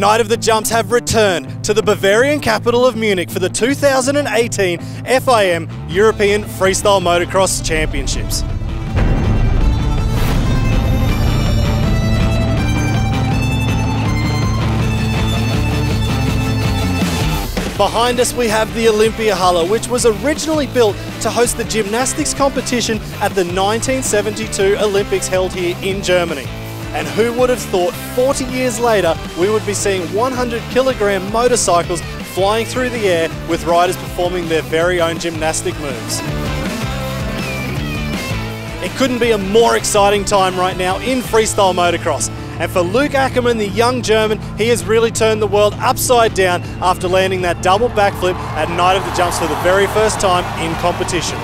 Night of the Jumps have returned to the Bavarian capital of Munich for the 2018 FIM European Freestyle Motocross Championships. Behind us we have the Olympiahalle, which was originally built to host the gymnastics competition at the 1972 Olympics held here in Germany. And who would have thought 40 years later we would be seeing 100-kilogram motorcycles flying through the air with riders performing their very own gymnastic moves. It couldn't be a more exciting time right now in freestyle motocross. And for Luke Ackermann, the young German, he has really turned the world upside down after landing that double backflip at Night of the Jumps for the very first time in competition.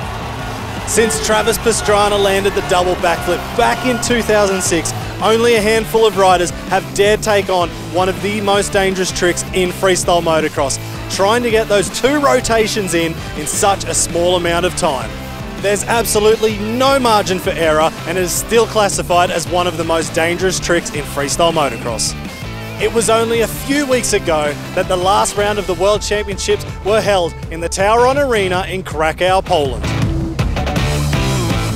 Since Travis Pastrana landed the double backflip back in 2006, only a handful of riders have dared take on one of the most dangerous tricks in freestyle motocross, trying to get those two rotations in such a small amount of time. There's absolutely no margin for error, and it is still classified as one of the most dangerous tricks in freestyle motocross. It was only a few weeks ago that the last round of the World Championships were held in the Tauron Arena in Krakow, Poland.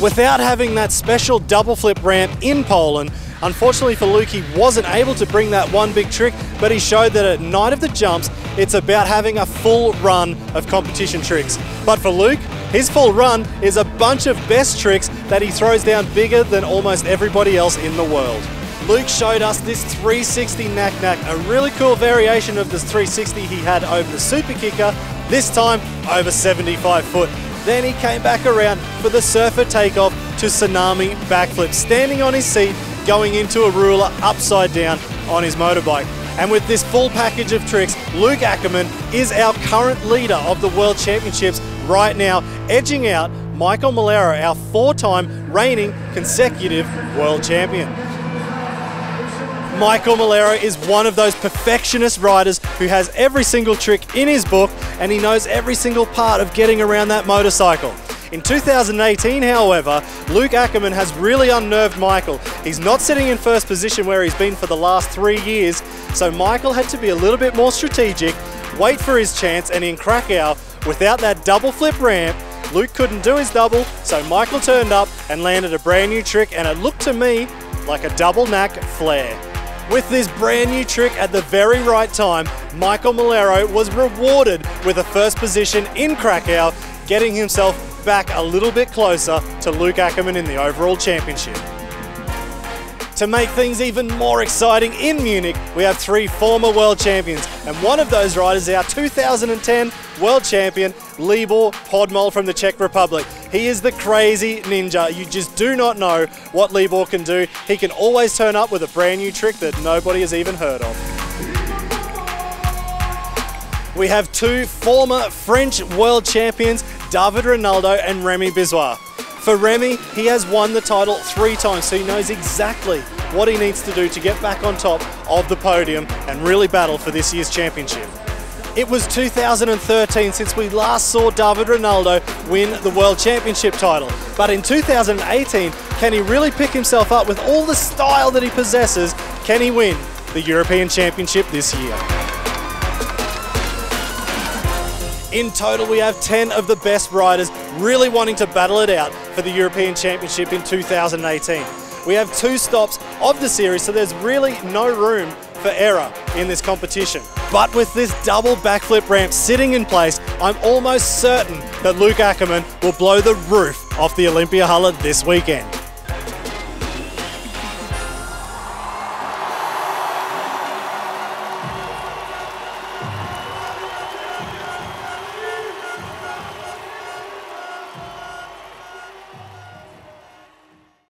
Without having that special double flip ramp in Poland, unfortunately for Luke, he wasn't able to bring that one big trick, but he showed that at Night of the Jumps, it's about having a full run of competition tricks. But for Luke, his full run is a bunch of best tricks that he throws down bigger than almost everybody else in the world. Luke showed us this 360 knack-knack, a really cool variation of this 360 he had over the super kicker, this time over 75 foot. Then he came back around for the surfer takeoff to tsunami backflip, standing on his seat, going into a ruler upside down on his motorbike. And with this full package of tricks, Luke Ackermann is our current leader of the World Championships right now, edging out Michael Malero, our four-time reigning consecutive world champion. Michael Malero is one of those perfectionist riders who has every single trick in his book, and he knows every single part of getting around that motorcycle. In 2018, however, Luke Ackermann has really unnerved Michael. He's not sitting in first position where he's been for the last 3 years, so Michael had to be a little bit more strategic, wait for his chance, and in Krakow, without that double flip ramp, Luke couldn't do his double, so Michael turned up and landed a brand new trick, and it looked to me like a double knack flare. With this brand new trick at the very right time, Michael Malero was rewarded with a first position in Krakow, getting himself back a little bit closer to Luke Ackermann in the overall championship. To make things even more exciting in Munich, we have three former world champions, and one of those riders is our 2010 world champion, Libor Podmol from the Czech Republic. He is the crazy ninja. You just do not know what Libor can do. He can always turn up with a brand new trick that nobody has even heard of. We have two former French world champions, David Ronaldo and Remy Bizois. For Remy, he has won the title 3 times, so he knows exactly what he needs to do to get back on top of the podium and really battle for this year's championship. It was 2013 since we last saw David Ronaldo win the World Championship title. But in 2018, can he really pick himself up with all the style that he possesses? Can he win the European Championship this year? In total, we have 10 of the best riders really wanting to battle it out for the European Championship in 2018. We have 2 stops of the series, so there's really no room for error in this competition. But with this double backflip ramp sitting in place, I'm almost certain that Luke Ackermann will blow the roof off the Olympiahalle this weekend.